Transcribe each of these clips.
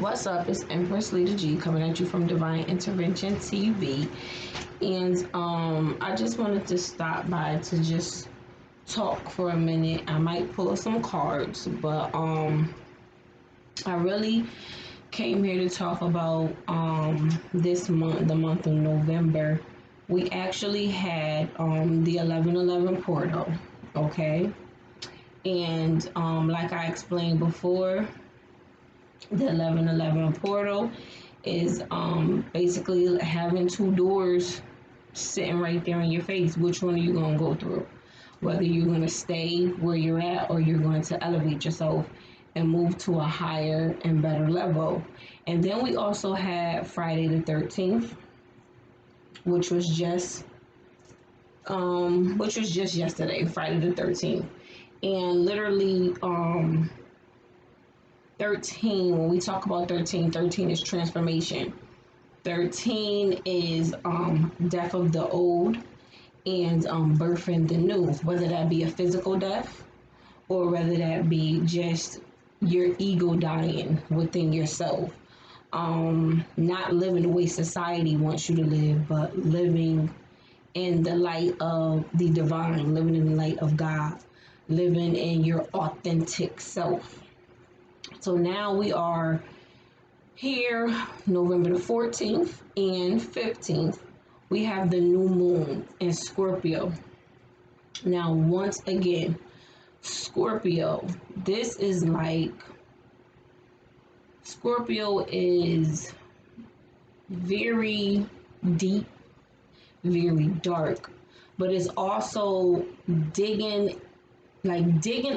What's up? It's Empress Leader G coming at you from Divine Intervention TV. And I just wanted to stop by to just talk for a minute. I might pull some cards, but I really came here to talk about this month, the month of November. We actually had the 1111 portal, okay? And like I explained before, the 1111 portal is basically having two doors sitting right there in your face. Which one are you going to go through? Whether you're going to stay where you're at or you're going to elevate yourself and move to a higher and better level. And then we also had Friday the 13th, which was just yesterday, Friday the 13th. And literally 13, when we talk about 13 is transformation. 13 is death of the old and birthing the new, whether that be a physical death or whether that be just your ego dying within yourself. Not living the way society wants you to live, but living in the light of the divine, living in the light of God, living in your authentic self. So now we are here, November the 14th and 15th. We have the new moon in Scorpio. Now, once again, Scorpio, Scorpio is very deep, very dark, but it's also digging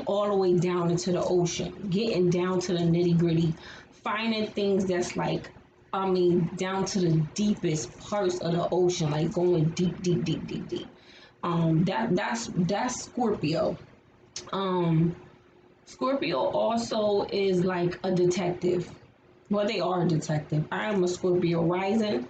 all the way down into the ocean, getting down to the nitty gritty, finding things that's down to the deepest parts of the ocean, like going deep, deep, deep, deep, deep. That's Scorpio. Scorpio also is like a detective. Well, they are a detective. I am a Scorpio rising.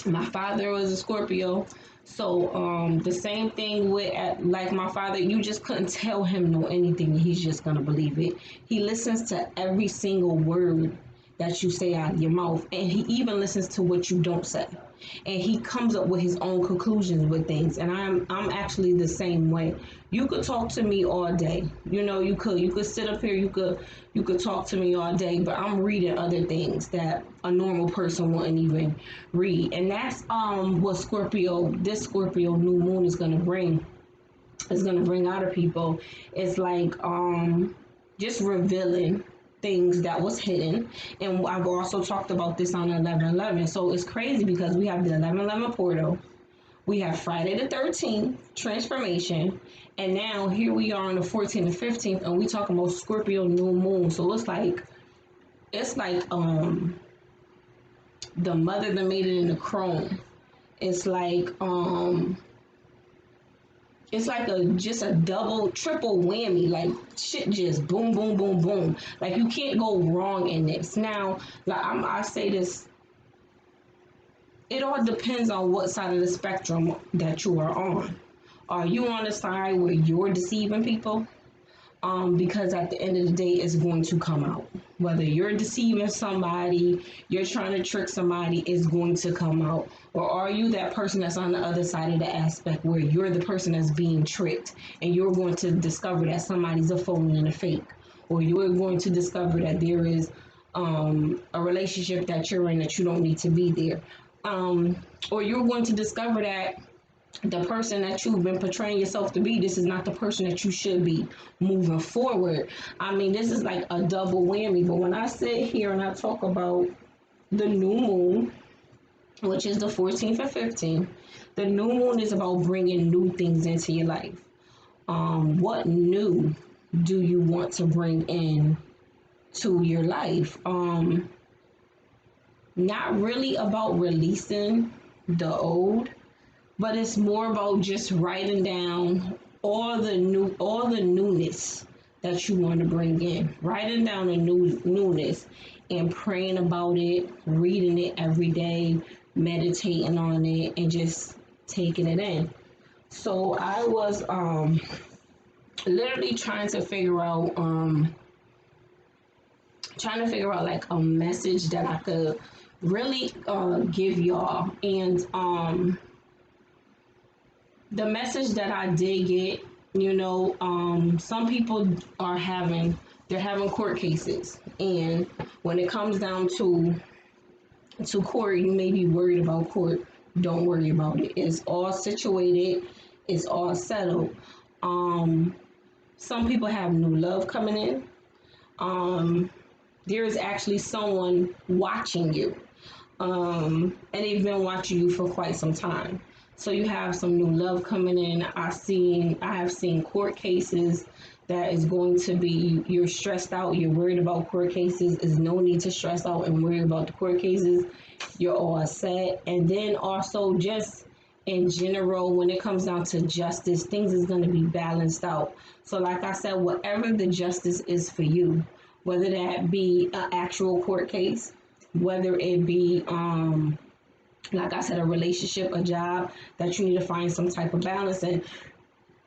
My father was a Scorpio. So the same thing with like my father, you just couldn't tell him no anything. He's just gonna believe it. He listens to every single word that you say out of your mouth, and he even listens to what you don't say, and he comes up with his own conclusions with things. And I'm actually the same way. You could talk to me all day, you could sit up here, you could talk to me all day, but I'm reading other things that a normal person wouldn't even read. And that's what this Scorpio new moon is going to bring out of people. It's like just revealing things that was hidden. And I've also talked about this on 11/11. So it's crazy because we have the 11/11 portal, we have Friday the 13th transformation, and now here we are on the 14th and 15th, and we talking about Scorpio new moon. So it's like the mother that made it in the chrome. It's like just a double, triple whammy. Like shit, just boom, boom, boom, boom. Like you can't go wrong in this. Now, like I say this, it all depends on what side of the spectrum that you are on. Are you on the side where you're deceiving people? Because at the end of the day, it's going to come out. Whether you're deceiving somebody, you're trying to trick somebody, it's going to come out. Or are you that person that's on the other side of the aspect where you're the person that's being tricked, and you're going to discover that somebody's a phony and a fake? Or you're going to discover that there is a relationship that you're in that you don't need to be there. Or you're going to discover that the person that you've been portraying yourself to be, this is not the person that you should be moving forward. This is like a double whammy. But when I sit here and I talk about the new moon, which is the 14th and 15th, the new moon is about bringing new things into your life. What new do you want to bring in to your life? Not really about releasing the old, but it's more about just writing down all the newness that you want to bring in. Writing down the newness and praying about it, reading it every day, meditating on it, and just taking it in. So I was literally trying to figure out trying to figure out like a message that I could really give y'all. And the message that I did get, some people are having court cases, and when it comes down to court, you may be worried about court. Don't worry about it. It's all situated. It's all settled. Some people have new love coming in. There is actually someone watching you, and they've been watching you for quite some time. So you have some new love coming in. I have seen court cases that is going to be, you're stressed out, you're worried about court cases. There's no need to stress out and worry about the court cases. You're all set. And then also just in general, when it comes down to justice, things is going to be balanced out. So like I said, whatever the justice is for you, whether that be an actual court case, whether it be like I said, a relationship, a job, that you need to find some type of balance in.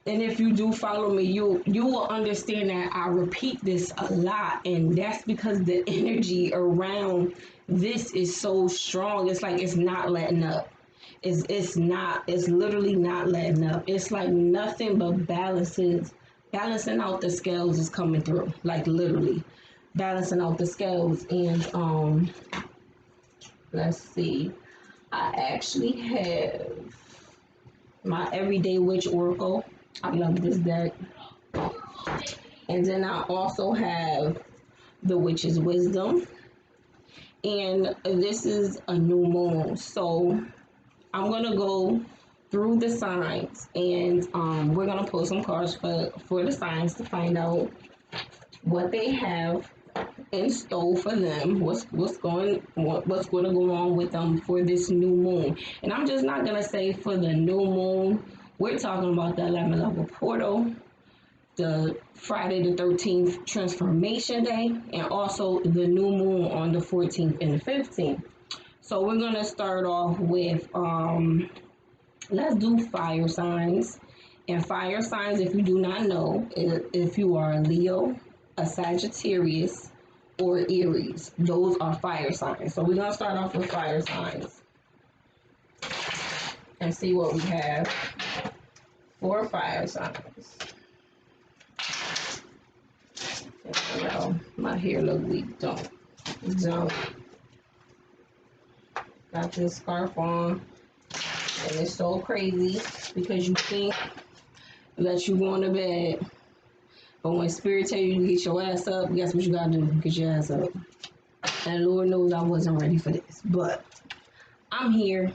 And if you do follow me, you will understand that I repeat this a lot, and that's because the energy around this is so strong. It's like it's not letting up. It's literally not letting up. It's like nothing but balancing out the scales is coming through. Like literally balancing out the scales. And let's see. I actually have my Everyday Witch Oracle. I love this deck. And then I also have the Witch's Wisdom. And this is a new moon. So I'm going to go through the signs, and we're going to pull some cards for the signs to find out what they have in store for them, what's going to go on with them for this new moon. And I'm just not going to say for the new moon. We're talking about the 11th level portal, the Friday the 13th transformation day, and also the new moon on the 14th and the 15th. So we're going to start off with, let's do fire signs. And fire signs, if you do not know, if you are a Leo, a Sagittarius, or Aries, those are fire signs. So we're going to start off with fire signs and see what we have for fire signs. Well, my hair look weak. Don't. Got this scarf on, and it's so crazy because you think that you're going to bed, but when spirit tell you to get your ass up, guess what you gotta do? Get your ass up. And Lord knows I wasn't ready for this, but I'm here.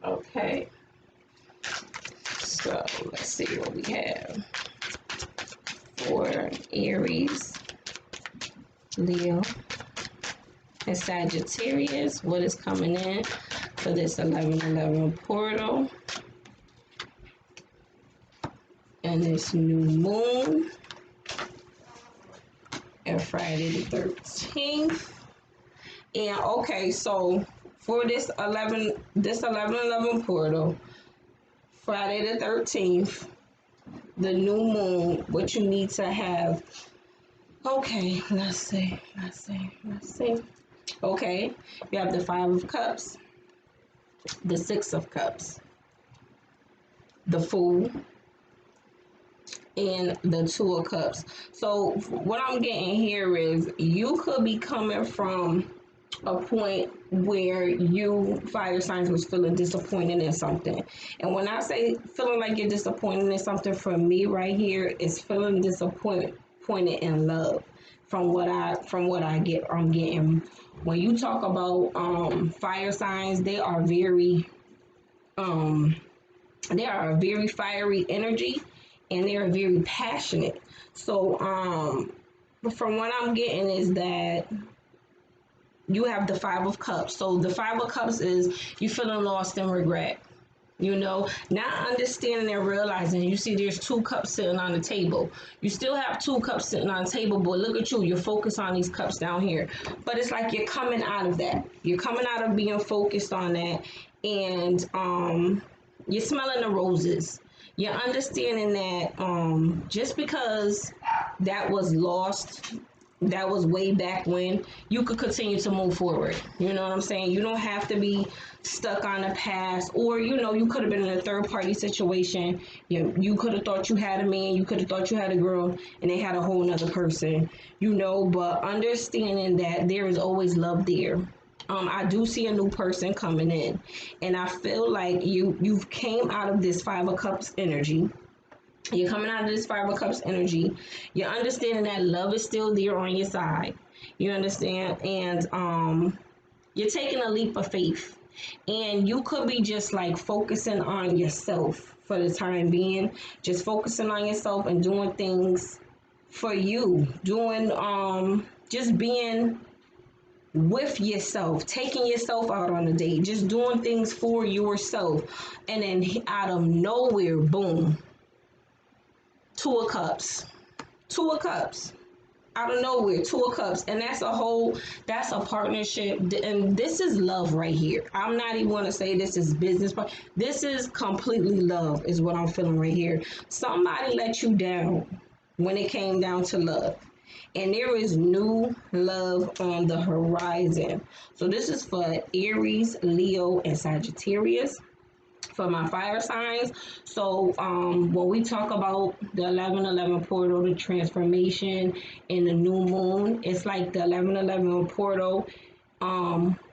Okay. So let's see what we have for Aries, Leo, and Sagittarius. What is coming in for this 11/11 portal and this new moon and Friday the 13th. And okay, so for this 11/11 portal, Friday the 13th, the new moon, what you need to have. Okay, let's see. Okay, you have the 5 of Cups, the 6 of Cups, the Fool, and the 2 of Cups. So what I'm getting here is you could be coming from a point where you fire signs was feeling disappointed in something. And when I say feeling like you're disappointed in something, for me right here is feeling disappointed in love. From what I'm getting. When you talk about fire signs, they are a very fiery energy, and they are very passionate. So from what I'm getting is that you have the 5 of Cups. So the 5 of Cups is you feeling lost and regret. Not understanding and realizing, you see there's 2 cups sitting on the table. You still have 2 cups sitting on the table, but look at you, you're focused on these cups down here. But it's like you're coming out of that. You're coming out of being focused on that, and you're smelling the roses. You're understanding that just because that was lost, that was way back when, you could continue to move forward. You know what I'm saying? You don't have to be stuck on the past, or you could have been in a third party situation. You could have thought you had a man, you could have thought you had a girl, and they had a whole nother person. But understanding that there is always love there. I do see a new person coming in, and I feel like you've came out of this Five of Cups energy. You're coming out of this Five of Cups energy. You're understanding that love is still there on your side. You understand? And you're taking a leap of faith. And you could be just like focusing on yourself for the time being. Just focusing on yourself and doing things for you. Just being with yourself, taking yourself out on a date, just doing things for yourself. And then out of nowhere, boom, Two of Cups. Two of Cups. Out of nowhere, Two of Cups. And that's a partnership. And this is love right here. I'm not even going to say this is business, but this is completely love is what I'm feeling right here. Somebody let you down when it came down to love. And there is new love on the horizon. So this is for Aries, Leo, and Sagittarius, for my fire signs. So when we talk about the 11:11 portal, the transformation, and the new moon, it's like the 11:11 portal,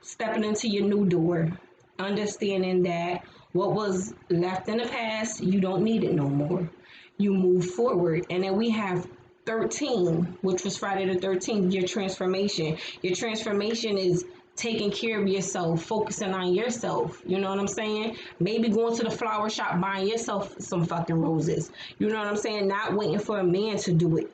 stepping into your new door, understanding that what was left in the past, you don't need it no more. You move forward. And then we have 13, which was Friday the 13th, your transformation. Your transformation is taking care of yourself, focusing on yourself. You know what I'm saying? Maybe going to the flower shop, buying yourself some fucking roses. You know what I'm saying? Not waiting for a man to do it,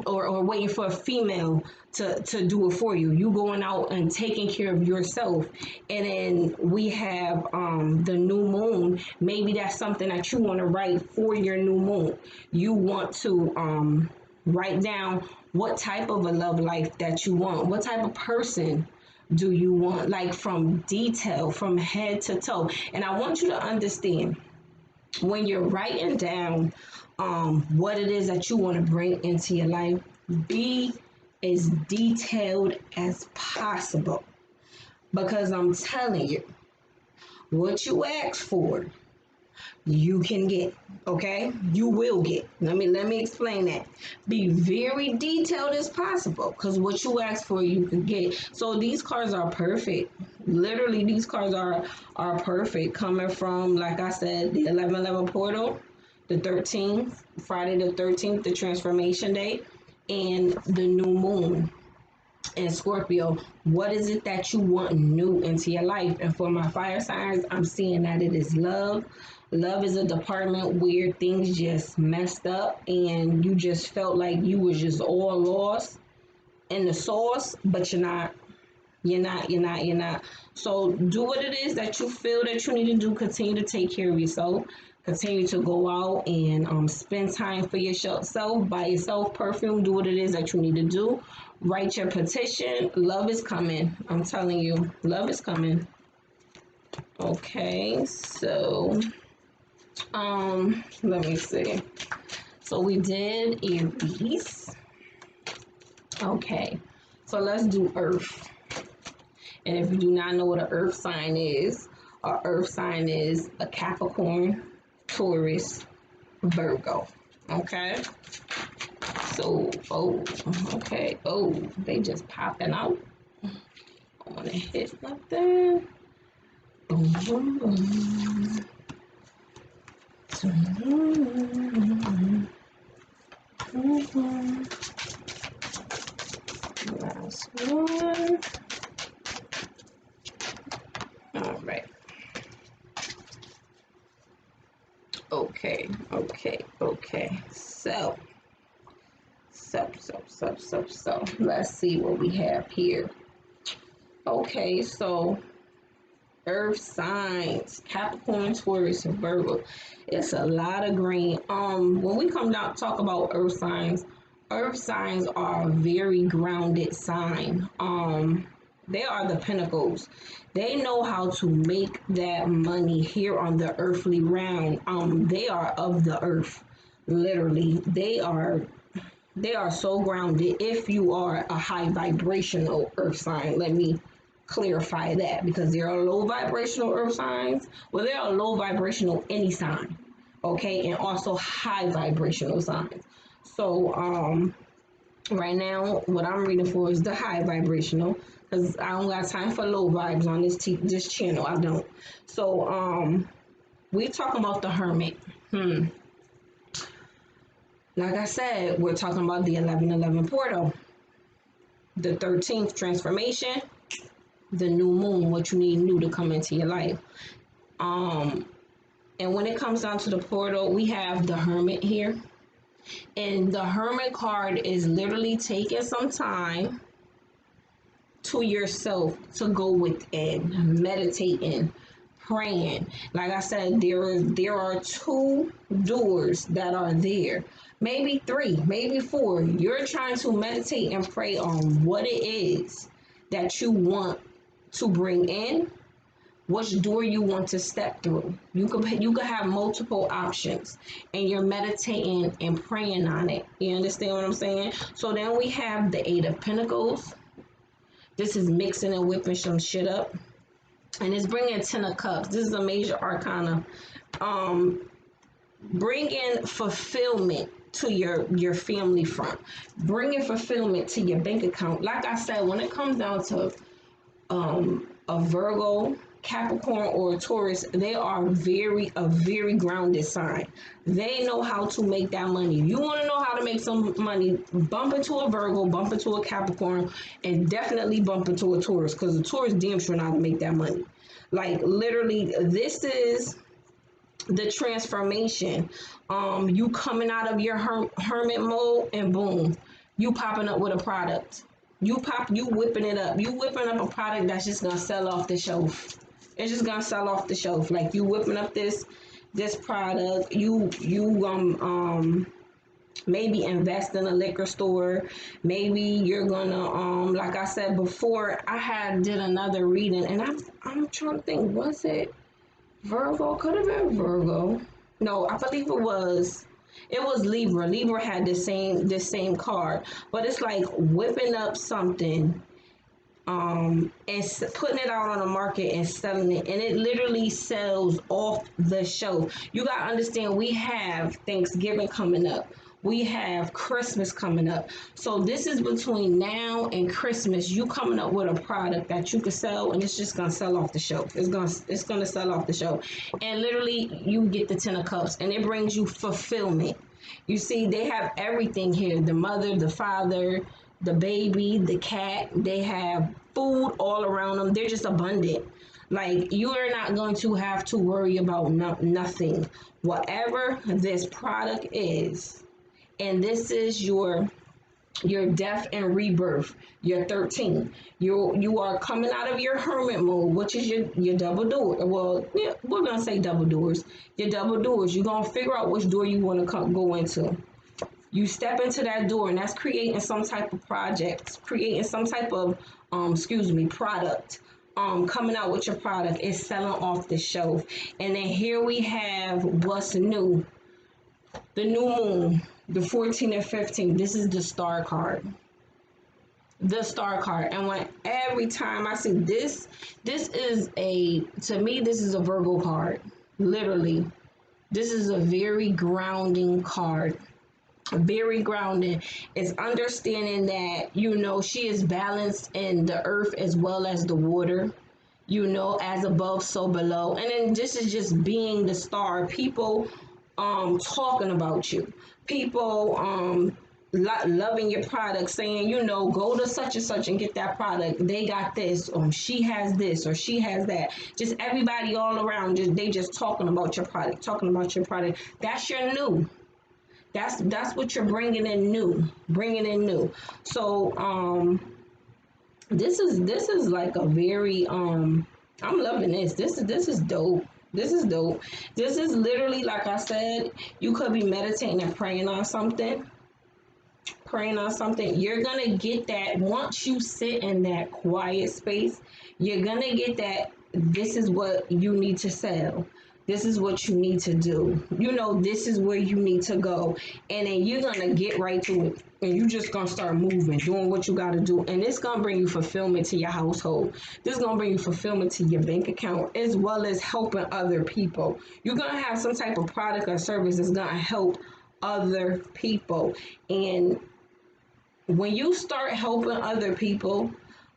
or waiting for a female to do it for you. You going out and taking care of yourself. And then we have the new moon. Maybe that's something that you want to write for your new moon. You want to write down what type of a love life that you want. What type of person do you want, like from detail, from head to toe. And I want you to understand, when you're writing down what it is that you want to bring into your life, be as detailed as possible. Because I'm telling you, what you ask for, you can get. Okay, you will get. Let me explain that. Be very detailed as possible, because what you ask for, you can get. So these cards are perfect. Literally, these cards are perfect, coming from, like I said, the 11:11 portal, the 13th, Friday the 13th, the transformation day, and the new moon. And Scorpio, what is it that you want new into your life? And for my fire signs, I'm seeing that it is love. Love is a department where things just messed up and you just felt like you was just all lost in the sauce, but you're not. You're not. So do what it is that you feel that you need to do. Continue to take care of yourself. Continue to go out and spend time for yourself. Buy yourself perfume. Do what it is that you need to do. Write your petition. Love is coming. I'm telling you, love is coming. Okay, so let me see. So we did Aries. Okay, so let's do Earth. And if you do not know what an Earth sign is a Capricorn, Taurus, Virgo. Okay. So, okay. They just popping out. I want to hit nothing. Boom, boom, boom. Last one. All right. Okay. So, let's see what we have here. Okay, so Earth signs, Capricorn, Taurus, and Virgo. It's a lot of green. When we come down talk about Earth signs are a very grounded sign. They are the pinnacles. They know how to make that money here on the earthly realm. They are of the earth. Literally, they are They are so grounded if you are a high vibrational earth sign. Let me clarify that, because there are low vibrational earth signs. Well, there are low vibrational any sign, okay, and also high vibrational signs. So right now, what I'm reading for is the high vibrational, because I don't got time for low vibes on this channel. I don't. So we talking about the Hermit. Like I said, we're talking about the 1111 portal, the 13th transformation, the new moon, what you need new to come into your life. And when it comes down to the portal, we have the Hermit here. And the Hermit card is literally taking some time to yourself to go within, meditating, praying. Like I said, there are two doors that are there, maybe three, maybe four. You're trying to meditate and pray on what it is that you want to bring in, which door you want to step through. You could have multiple options, and you're meditating and praying on it. You understand what I'm saying? So then we have the Eight of Pentacles. This is mixing and whipping some shit up. And it's bringing Ten of Cups. This is a major arcana. Bringing fulfillment to your family front. Bringing fulfillment to your bank account. Like I said, when it comes down to a Virgo, Capricorn, or a Taurus, they are a very grounded sign. They know how to make that money. If you want to know how to make some money, bump into a Virgo, bump into a Capricorn, and definitely bump into a Taurus, because the Taurus damn sure know how to make that money. Like literally, this is the transformation. You coming out of your hermit mode, and boom, you popping up with a product. You whipping it up. You whipping up a product that's just gonna sell off the shelf. It's just gonna sell off the shelf. Like you whipping up this product. You maybe invest in a liquor store. Maybe you're gonna like I said before, I did another reading, and I'm trying to think, was it Virgo? Could have been Virgo. No, I believe it was Libra. Libra had the same card, but it's like whipping up something, and putting it out on the market and selling it, and it literally sells off the shelf. You gotta understand, we have Thanksgiving coming up. We have Christmas coming up. So this is between now and Christmas. You coming up with a product that you could sell, and it's just gonna sell off the shelf. It's gonna sell off the shelf, and literally you get the Ten of Cups, and it brings you fulfillment. You see, they have everything here: the mother, the father, the baby, the cat. They have food all around them. They're just abundant. Like you are not going to have to worry about nothing. Whatever this product is, and this is your death and rebirth, your 13. You are coming out of your hermit mode, which is your double door. Well, yeah, we're gonna say double doors. Your double doors. You're gonna figure out which door you want to go into. You step into that door, and that's creating some type of project, creating some type of product. Coming out with your product is selling off the shelf. And then here we have what's new, the new moon, the 14 and 15. This is the star card. The star card. And every time I see this is to me, this is a Virgo card. Literally. This is a very grounding card. Very grounded. It's understanding that, she is balanced in the earth as well as the water, as above, so below. And then this is just being the star. People talking about you. People loving your product, saying, go to such and such and get that product. They got this, or she has this, or she has that. Just everybody all around, they just talking about your product, That's your new. That's what you're bringing in new. So this is like a very I'm loving this. This is dope. This is dope. This is literally, like I said, you could be meditating and praying on something. You're gonna get that once you sit in that quiet space. You're gonna get that this is what you need to sell. This is what you need to do. You know, this is where you need to go. And then you're going to get right to it. And you're just going to start moving, doing what you got to do. And it's going to bring you fulfillment to your household. This is going to bring you fulfillment to your bank account, as well as helping other people. You're going to have some type of product or service that's going to help other people. And when you start helping other people,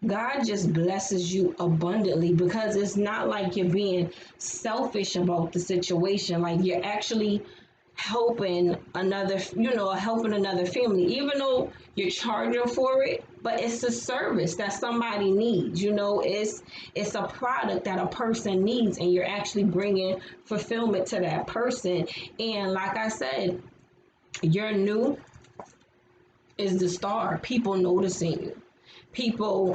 God just blesses you abundantly, because it's not like you're being selfish about the situation. Like, you're actually helping another, helping another family, even though you're charging for it, but it's a service that somebody needs. It's a product that a person needs, and you're actually bringing fulfillment to that person. And like I said, your new is the star. People noticing you, people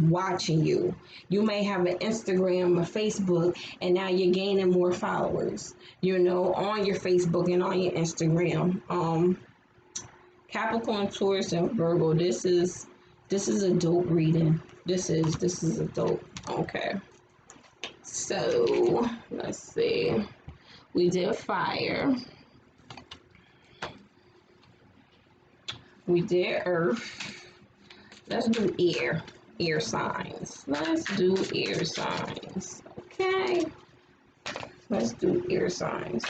watching you. You may have an Instagram or Facebook, and now you're gaining more followers, on your Facebook and on your Instagram. Capricorn, Taurus, and Virgo. This is a dope reading. This is a dope. Okay. So let's see. We did fire. We did earth. Let's do air signs. Let's do air signs. Okay. Let's do air signs.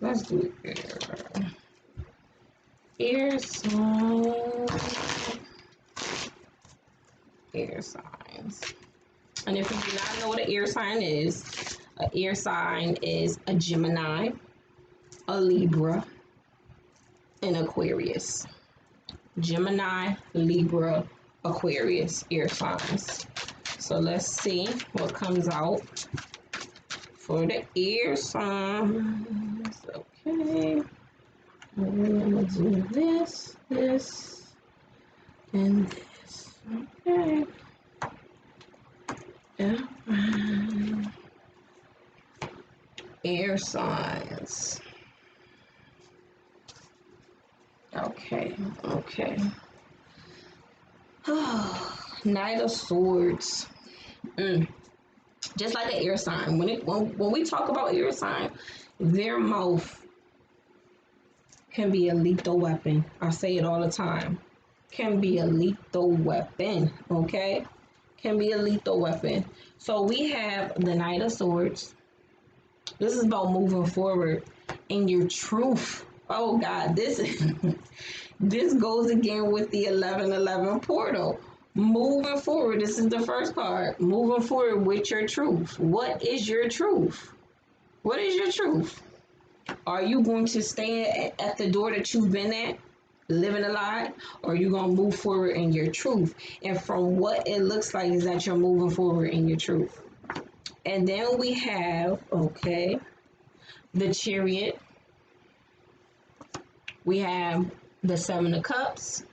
Let's do air signs. Air signs. And if you do not know what an air sign is a Gemini, a Libra, and Aquarius. Gemini, Libra, Aquarius, air signs. So let's see what comes out for the air signs. Okay. I'm gonna do this, and this. Okay. Air signs. Okay. Knight of Swords. Just like an air sign. When we talk about air sign, their mouth can be a lethal weapon. I say it all the time. Can be a lethal weapon. Okay? Can be a lethal weapon. So we have the Knight of Swords. This is about moving forward in your truth. Oh God, this goes again with the 1111 portal. Moving forward, this is the first card. Moving forward with your truth. What is your truth? What is your truth? Are you going to stay at the door that you've been at, living a lie, or are you going to move forward in your truth? And from what it looks like is that you're moving forward in your truth. And then we have, the Chariot. We have the Seven of Cups.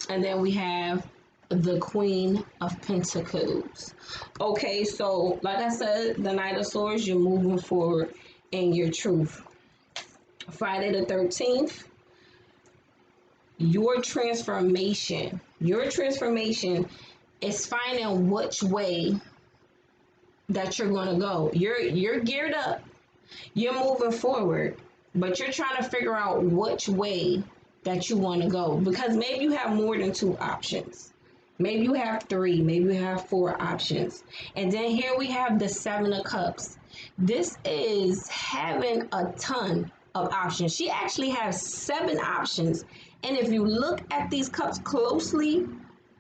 And then we have the Queen of Pentacles. Okay, so like I said, the Knight of Swords, you're moving forward in your truth. Friday the 13th, your transformation is finding which way that you're going to go. You're geared up. You're moving forward, but you're trying to figure out which way that you want to go, because maybe you have more than 2 options. Maybe you have 3, maybe you have 4 options. And then here we have the 7 of Cups. This is having a ton of options. She actually has 7 options. And if you look at these cups closely,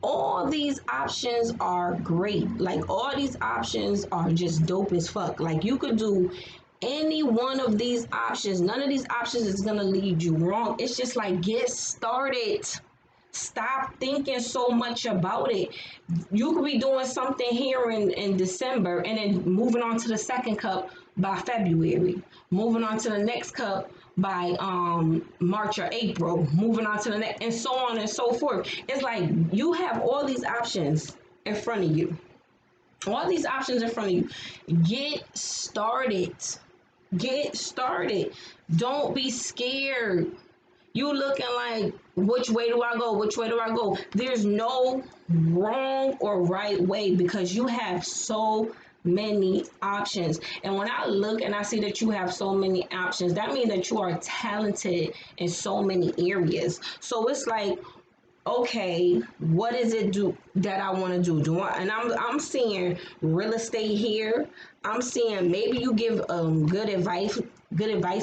all these options are great. Like, all these options are just dope as fuck. Like, you could do any one of these options. None of these options is gonna lead you wrong. It's just like, get started. Stop thinking so much about it. You could be doing something here in December, and then moving on to the second cup by February, moving on to the next cup by March or April, moving on to the next, and so on and so forth. It's like you have all these options in front of you. All these options in front of you. Get started. Get started. Don't be scared. You looking like, which way do I go? Which way do I go? There's no wrong or right way, because you have so many options. And when I look and I see that you have so many options, that means that you are talented in so many areas. So it's like, okay, what is it do that I want to do? And I'm seeing real estate here. I'm seeing maybe you give good advice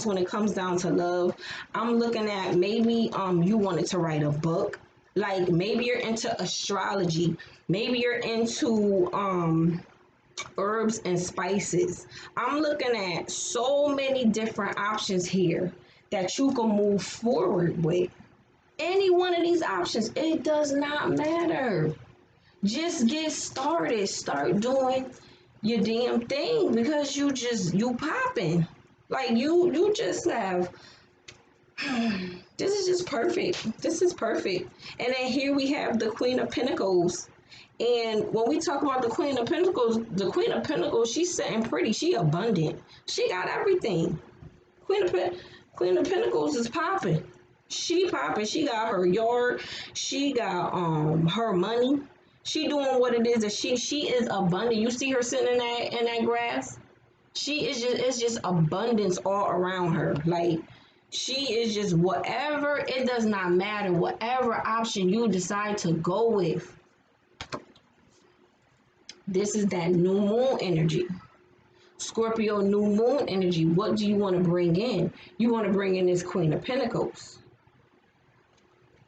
when it comes down to love. I'm looking at maybe you wanted to write a book. Like maybe you're into astrology. Maybe you're into herbs and spices. I'm looking at so many different options here that you can move forward with. Any one of these options, it does not matter. Just get started. Start doing your damn thing because you popping. Like you just have this is just perfect. This is perfect. And then here we have the Queen of Pentacles. And when we talk about the Queen of Pentacles, she's sitting pretty. She abundant. She got everything. Queen of Queen of Pentacles is popping. She popping. She got her yard. She got her money. She doing what it is that she is abundant. You see her sitting in that grass. She is just it's just abundance all around her. Like she is just whatever. It does not matter. Whatever option you decide to go with. This is that new moon energy. Scorpio new moon energy. What do you want to bring in? You want to bring in this Queen of Pentacles.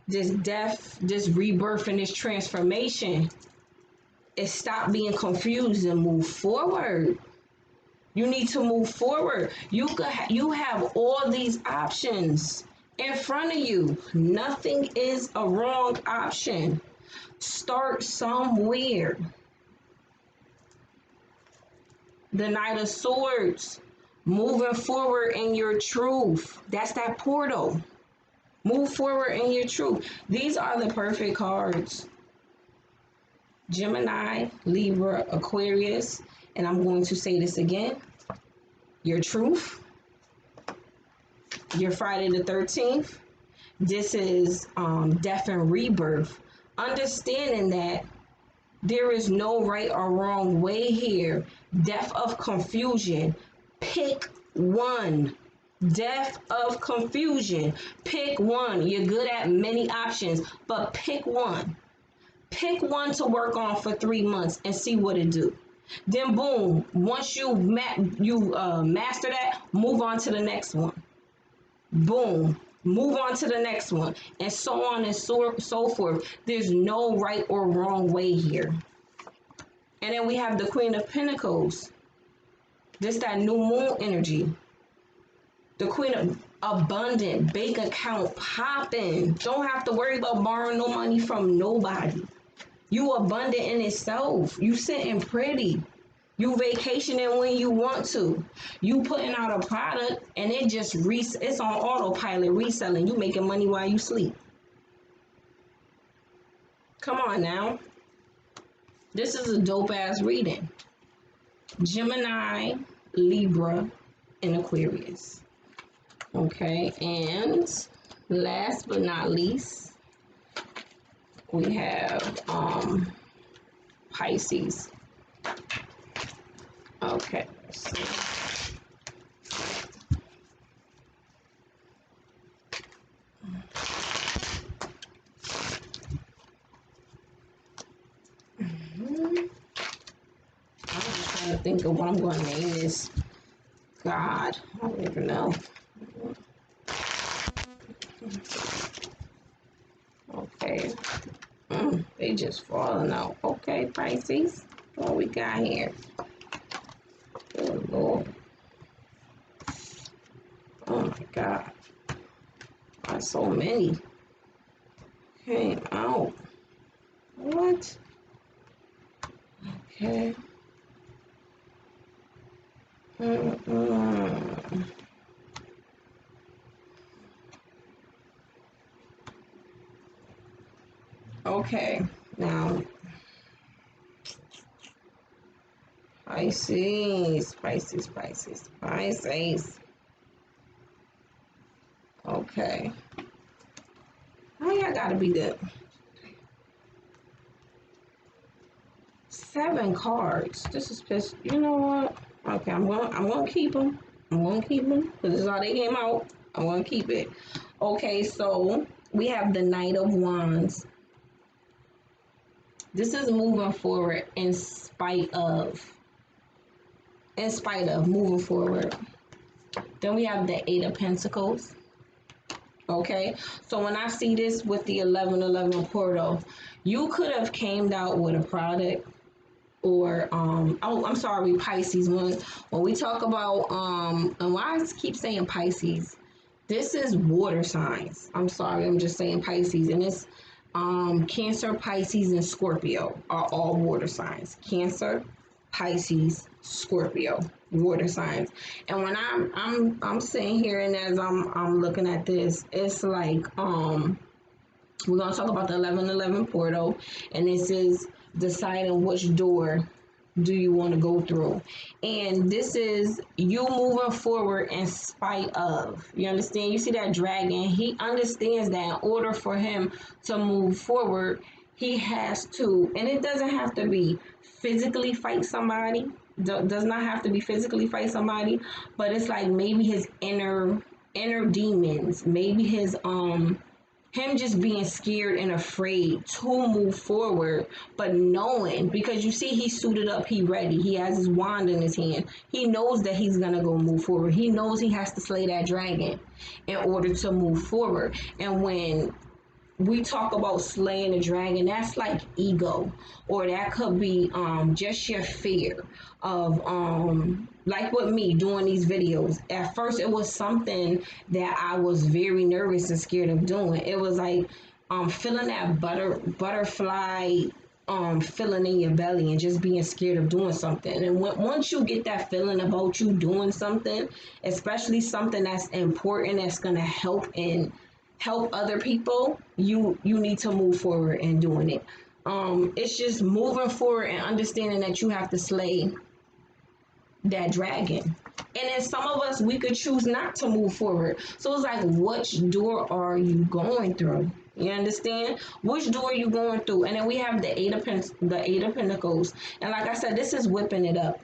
This death, this rebirth, and this transformation. Is stop being confused and move forward. You need to move forward. You have all these options in front of you. Nothing is a wrong option. Start somewhere. The Knight of Swords. Moving forward in your truth. That's that portal. Move forward in your truth. These are the perfect cards. Gemini, Libra, Aquarius. And I'm going to say this again. Your truth. Your Friday the 13th. This is death and rebirth. Understanding that there is no right or wrong way here. Death of confusion. Pick one. Death of confusion. Pick one. You're good at many options, but pick one. Pick one to work on for 3 months and see what it do. Then boom, once you master that, move on to the next one. Boom, move on to the next one, and so on and so forth. There's no right or wrong way here. And then we have the Queen of Pentacles. This that new moon energy. The Queen of abundant, bank account popping. Don't have to worry about borrowing no money from nobody. You abundant in itself. You sitting pretty. You vacationing when you want to. You putting out a product and it just it's on autopilot reselling. You making money while you sleep. Come on now. This is a dope ass reading. Gemini, Libra, and Aquarius. Okay, and last but not least, we have Pisces. Okay, so I'm just trying to think of what I'm going to name this. God, I don't even know. Okay. They just falling out. Okay, Pisces. What we got here? Good Lord. Oh my God. Got so many. Came out. What? Okay. Okay. Now, Pisces. Okay. How y'all gotta be the 7 cards. This is pissed. You know what? Okay, I'm gonna keep them. I'm gonna keep them because this is how they came out. I'm gonna keep it. Okay, so we have the Knight of Wands. This is moving forward in spite of moving forward. Then we have the Eight of Pentacles. Okay, so when I see this with the 1111 portal, you could have came out with a product or oh, I'm sorry, Pisces. When we talk about and why I keep saying Pisces, this is water signs. I'm sorry, I'm just saying Pisces, and it's Cancer, Pisces, and Scorpio are all water signs. Cancer, Pisces, Scorpio, water signs. And when I'm sitting here and as I'm looking at this, it's like we're gonna talk about the 1111 portal, and this is deciding which door do you want to go through. And this is you moving forward in spite of. You understand? You see that dragon? He understands that in order for him to move forward, he has to, and it doesn't have to be physically fight somebody. Does not have to be physically fight somebody, but it's like maybe his inner demons, maybe his him just being scared and afraid to move forward, but knowing, because you see he's suited up, he ready, he has his wand in his hand, he knows that he's gonna go move forward, he knows he has to slay that dragon in order to move forward. And when we talk about slaying a dragon, that's like ego, or that could be just your fear of like with me doing these videos. At first it was something that I was very nervous and scared of doing. It was like feeling that butterfly feeling in your belly and just being scared of doing something. And once you get that feeling about you doing something, especially something that's important, that's gonna help other people, you need to move forward and doing it. It's just moving forward and understanding that you have to slay that dragon. And then some of us, we could choose not to move forward. So it's like, which door are you going through? You understand? Which door are you going through? And then we have the Eight of Pentacles. And like I said, this is whipping it up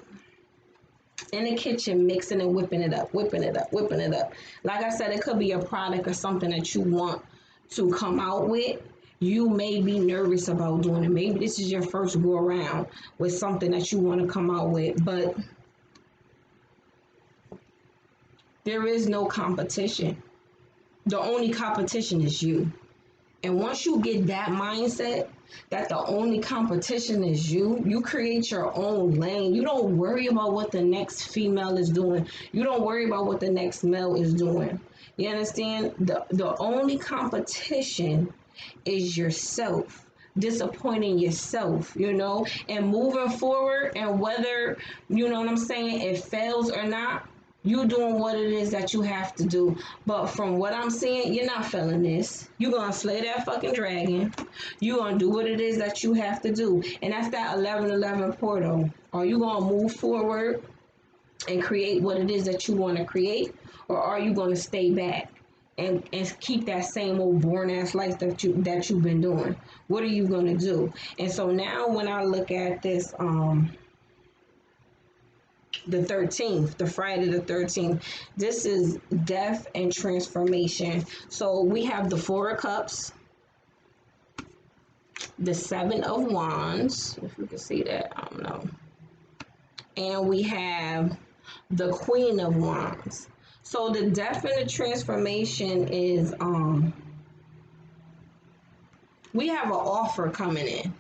in the kitchen, mixing and whipping it up, whipping it up, whipping it up. Like I said, it could be a product or something that you want to come out with. You may be nervous about doing it. Maybe this is your first go around with something that you want to come out with, but there is no competition. The only competition is you. And once you get that mindset that the only competition is you, you create your own lane. You don't worry about what the next female is doing. You don't worry about what the next male is doing. You understand? The only competition is yourself. Disappointing yourself, and moving forward, and whether, you know what I'm saying, it fails or not, you doing what it is that you have to do. But from what I'm seeing, you're not feeling this. You're gonna slay that fucking dragon. You're gonna do what it is that you have to do. And that's that 1111 portal. Are you gonna move forward and create what it is that you want to create? Or are you gonna stay back and keep that same old boring ass life that you've been doing? What are you gonna do? And so now when I look at this the 13th, the Friday the 13th, this is death and transformation. So we have the Four of Cups, the Seven of Wands, if you can see that, I don't know, and we have the Queen of Wands. So the death and the transformation is we have an offer coming in.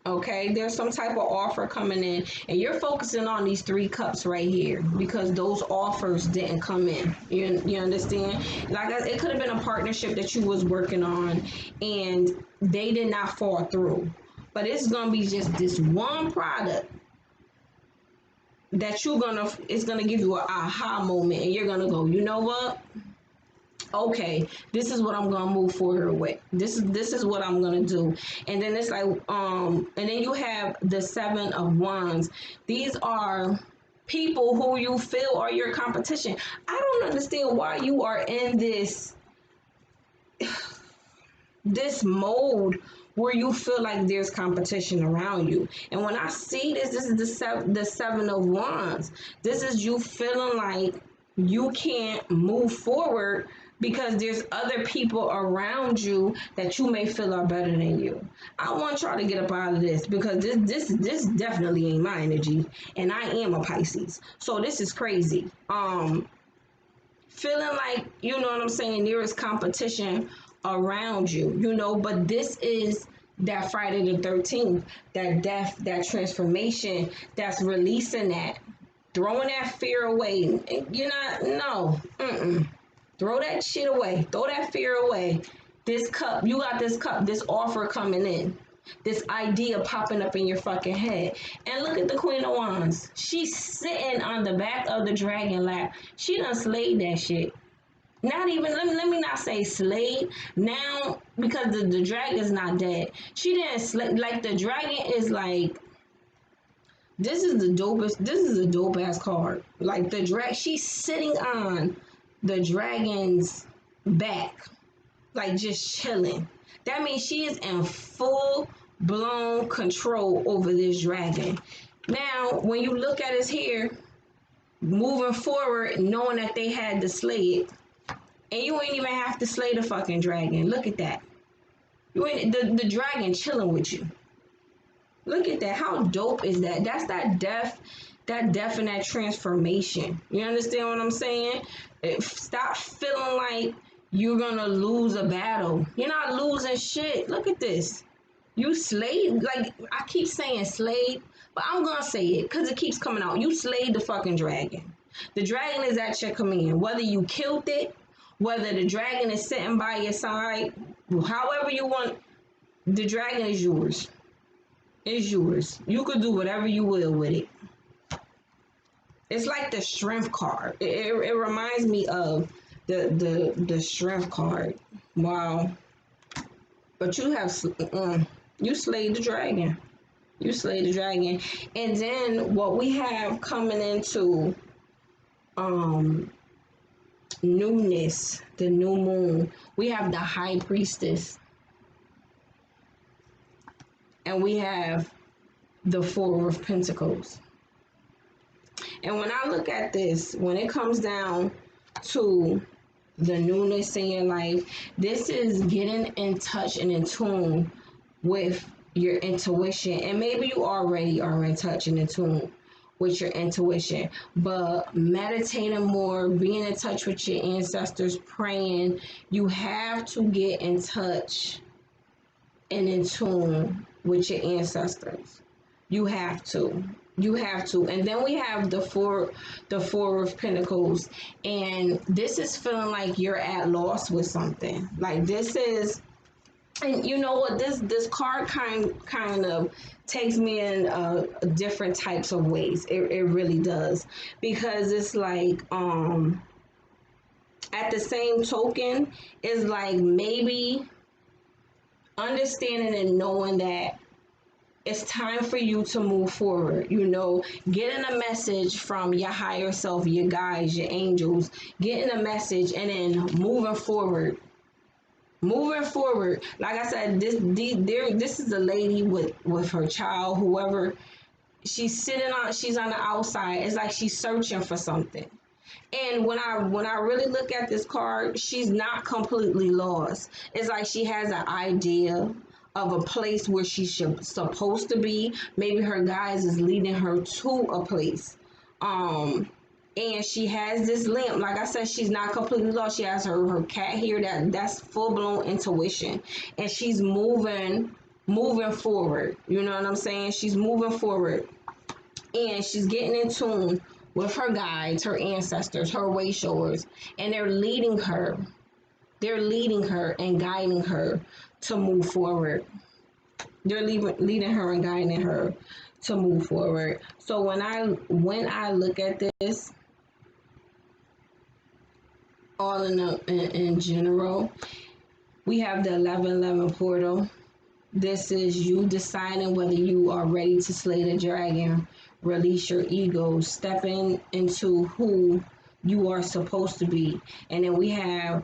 Okay, there's some type of offer coming in, and you're focusing on these 3 cups right here because those offers didn't come in. You understand? Like, it could have been a partnership that you was working on and they did not fall through, but it's gonna be just this one product that it's gonna give you an aha moment, and you're gonna go, you know what? Okay, this is what I'm gonna move forward with. This is what I'm gonna do. And then it's like, and then you have the Seven of Wands. These are people who you feel are your competition. I don't understand why you are in this mode where you feel like there's competition around you. And when I see this is the seven of wands. This is you feeling like you can't move forward because there's other people around you that you may feel are better than you. I want y'all to get up out of this because this definitely ain't my energy, and I am a Pisces, so this is crazy. Feeling like, you know what I'm saying, there is competition around you, but this is that Friday the 13th, that death, that transformation, that's releasing that, throwing that fear away. You're not, no, throw that shit away, throw that fear away. This cup, you got this cup, this offer coming in, this idea popping up in your fucking head. And look at the Queen of Wands. She's sitting on the back of the dragon lap. She done slayed that shit. Not even, let me not say slayed now, because the dragon's not dead. She didn't slay, like the dragon is like, this is a dope ass card. Like she's sitting on the dragon's back, like just chilling. That means she is in full blown control over this dragon. Now, when you look at his hair, moving forward, knowing that they had to slay it, and you ain't even have to slay the fucking dragon. Look at that. You ain't the dragon chilling with you. Look at that. How dope is that? That's that death and that transformation. You understand what I'm saying? Stop feeling like you're gonna lose a battle. You're not losing shit. Look at this. You slayed, like I keep saying slayed, but I'm gonna say it because it keeps coming out. You slayed the fucking dragon. The dragon is at your command. Whether you killed it, whether the dragon is sitting by your side, however you want, the dragon is yours. It's yours. You could do whatever you will with it. It's like the strength card. It reminds me of the strength card. Wow. But you have you slayed the dragon. You slayed the dragon. And then what we have coming into newness, the new moon, we have the high priestess. And we have the Four of Pentacles. And when I look at this, when it comes down to the newness in your life, this is getting in touch and in tune with your intuition. And maybe you already are in touch and in tune with your intuition, but meditating more, being in touch with your ancestors, praying, you have to get in touch and in tune with your ancestors. You have to. You have to. And then we have the four of Pentacles. And this is feeling like you're at loss with something. Like this is, and you know what, this card kind of takes me in different types of ways. It really does. Because it's like at the same token, it's like maybe understanding and knowing that it's time for you to move forward, getting a message from your higher self, your guides, your angels, getting a message and then moving forward. Like I said, this is a lady with her child, whoever. She's on the outside. It's like she's searching for something. And when I really look at this card, she's not completely lost. It's like she has an idea of a place where she's supposed to be. Maybe her guides is leading her to a place. And she has this lamp. Like I said, she's not completely lost. She has her cat here. That's full-blown intuition. And she's moving forward. You know what I'm saying? She's moving forward. And she's getting in tune with her guides, her ancestors, her way showers. And they're leading her. They're leading her and guiding her to move forward. They're leading her and guiding her to move forward. So when I look at this, all in general, we have the 1111 portal. This is you deciding whether you are ready to slay the dragon, release your ego, stepping into who you are supposed to be. And then we have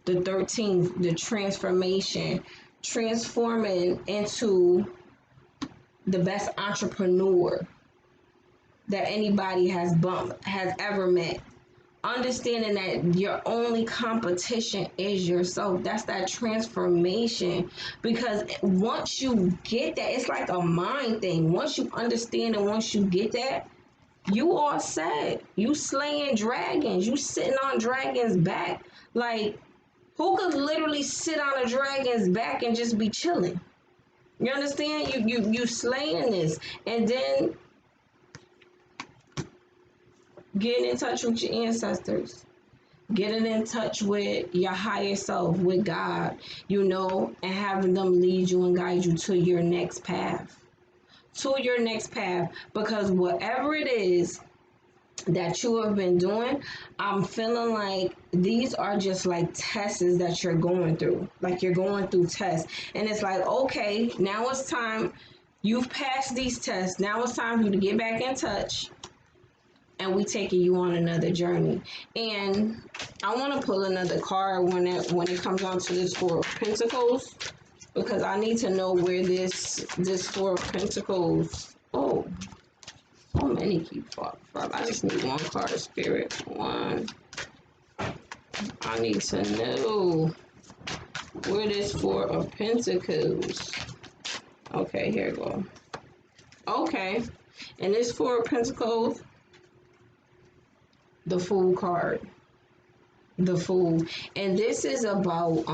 the 13th, the transformation, transforming into the best entrepreneur that anybody has ever met. Understanding that your only competition is yourself. That's that transformation. Because once you get that, it's like a mind thing. Once you understand and once you get that, you all set. You slaying dragons. You sitting on dragons' back. Like, who could literally sit on a dragon's back and just be chilling? You understand? You slaying this. And then getting in touch with your ancestors. Getting in touch with your higher self, with God, and having them lead you and guide you to your next path. To your next path. Because whatever it is that you have been doing, I'm feeling like these are just like tests that you're going through. Like you're going through tests. And it's like, okay, now it's time. You've passed these tests. Now it's time for you to get back in touch. And we taking you on another journey. And I want to pull another card when it comes down to this Four of Pentacles, because I need to know where this Four of Pentacles. Oh, so many keep falling from. I just need one card, Spirit. One. I need to know where this Four of Pentacles. Okay, here we go. Okay, and this Four of Pentacles. The Fool card. The Fool. And this is about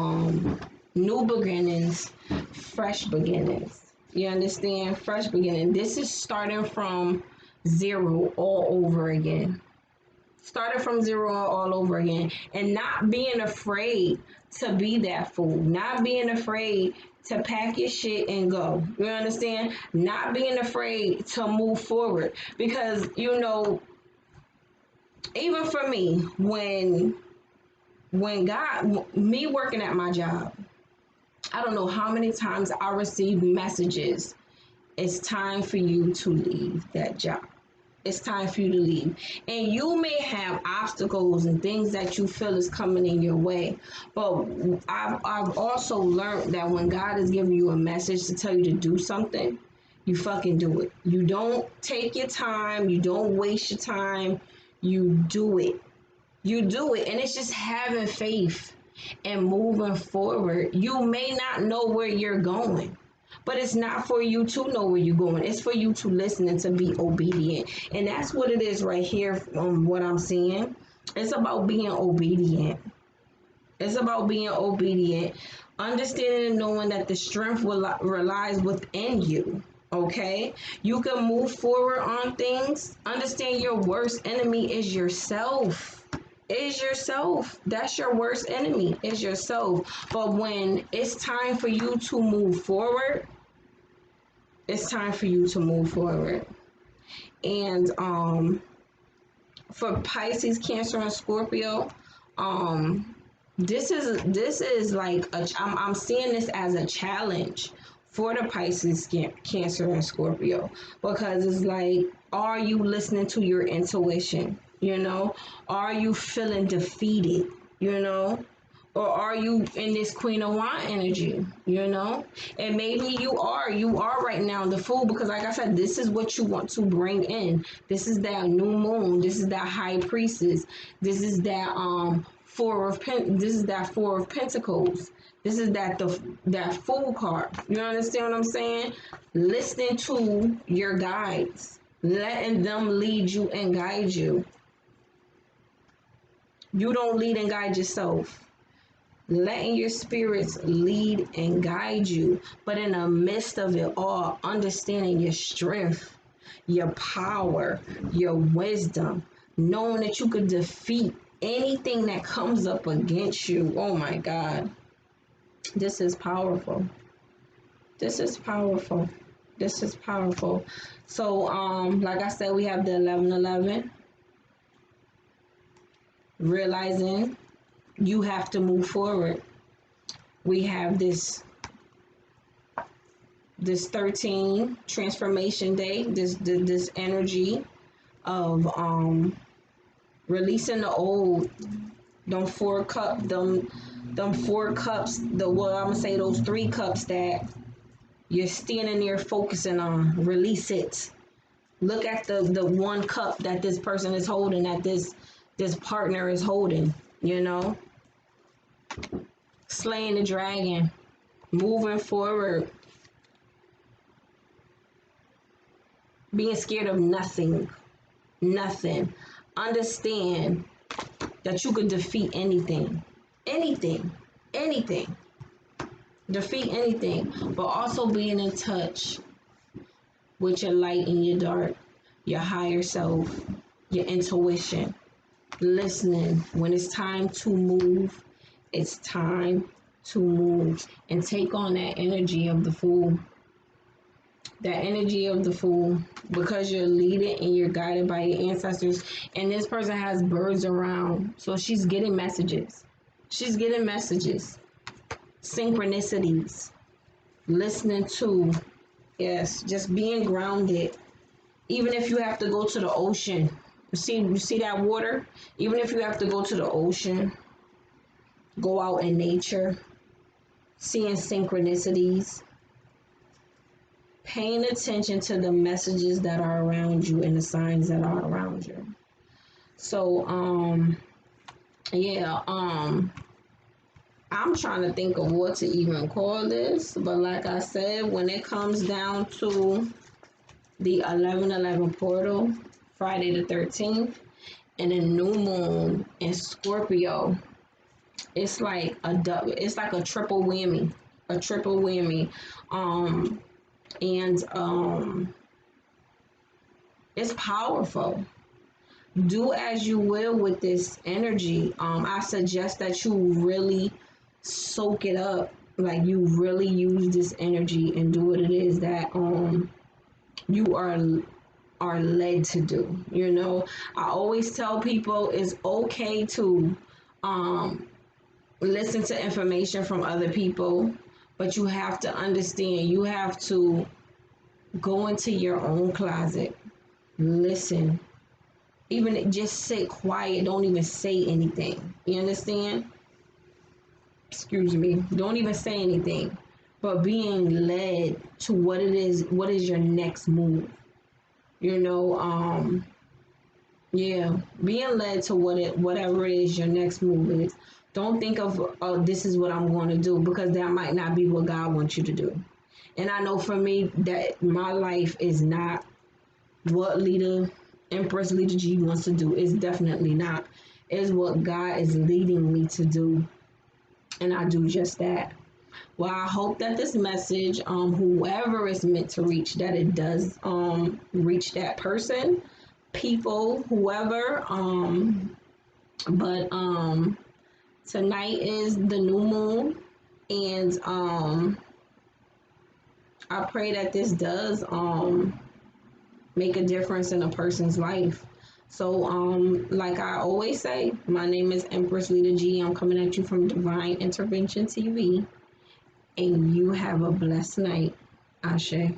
new beginnings, fresh beginnings. You understand? Fresh beginning. This is starting from zero all over again. Starting from zero all over again. And not being afraid to be that fool. Not being afraid to pack your shit and go. You understand? Not being afraid to move forward. Because, even for me, when God, me working at my job, I don't know how many times I received messages. It's time for you to leave that job. It's time for you to leave. And you may have obstacles and things that you feel is coming in your way. But I've also learned that when God is giving you a message to tell you to do something, you fucking do it. You don't take your time. You don't waste your time. You do it. You do it. And it's just having faith and moving forward. You may not know where you're going, but it's not for you to know where you're going. It's for you to listen and to be obedient. And that's what it is right here from what I'm seeing. It's about being obedient. It's about being obedient. Understanding and knowing that the strength relies within you. Okay, you can move forward on things. Understand your worst enemy is yourself. Is yourself. That's your worst enemy, is yourself. But when it's time for you to move forward, it's time for you to move forward. And for Pisces, Cancer, and Scorpio, this is like I'm seeing this as a challenge for the Pisces, Cancer, and Scorpio, because it's like, are you listening to your intuition? Are you feeling defeated? Or are you in this Queen of Wands energy? And maybe you are right now the Fool, because like I said, this is what you want to bring in. This is that new moon. This is that High Priestess. This is that this is that Four of Pentacles. This is that Fool card. You understand what I'm saying? Listening to your guides, letting them lead you and guide you. You don't lead and guide yourself. Letting your spirits lead and guide you, but in the midst of it all, understanding your strength, your power, your wisdom, knowing that you could defeat anything that comes up against you. Oh my God. This is powerful. This is powerful. This is powerful. So, like I said, we have the 11:11. Realizing you have to move forward. We have this 13 transformation day, this energy of releasing the old, Them 4 cup, them 4 cups. I'm gonna say those 3 cups that you're standing there focusing on. Release it. Look at the 1 cup that this person is holding, that this partner is holding. You know, slaying the dragon, moving forward, being scared of nothing, nothing. Understand that you could defeat anything, anything, anything. Defeat anything, but also being in touch with your light and your dark, your higher self, your intuition, listening. When it's time to move, it's time to move and take on that energy of the fool. That energy of the fool, because you're leading and you're guided by your ancestors. And this person has birds around, so she's getting messages. She's getting messages, synchronicities, listening to, yes, just being grounded. Even if you have to go to the ocean, you see that water? Even if you have to go to the ocean, go out in nature, seeing synchronicities, paying attention to the messages that are around you and the signs that are around you. So, yeah, I'm trying to think of what to even call this, but like I said, when it comes down to the 11/11 portal, Friday the 13th, and a new moon in Scorpio, it's like it's like a triple whammy, a triple whammy, and it's powerful. Do as you will with this energy. I suggest that you really soak it up, like you really use this energy and do what it is that you are led to do. You know, I always tell people it's okay to listen to information from other people, but you have to understand, you have to go into your own closet, listen, even just sit quiet, don't even say anything. You understand? Excuse me. Don't even say anything, but being led to what is your next move. You know, yeah, being led to whatever it is your next move is. Don't think of, oh, this is what I'm going to do, because that might not be what God wants you to do. And I know for me that my life is not what Empress Leader G wants to do. It's definitely not. It's what God is leading me to do, and I do just that. Well, I hope that this message, whoever is meant to reach, that it does reach that person, people, whoever. But tonight is the new moon, and I pray that this does make a difference in a person's life. So, like I always say, my name is Empress Leader G. I'm coming at you from Divine Intervention TV, and you have a blessed night. Ashe.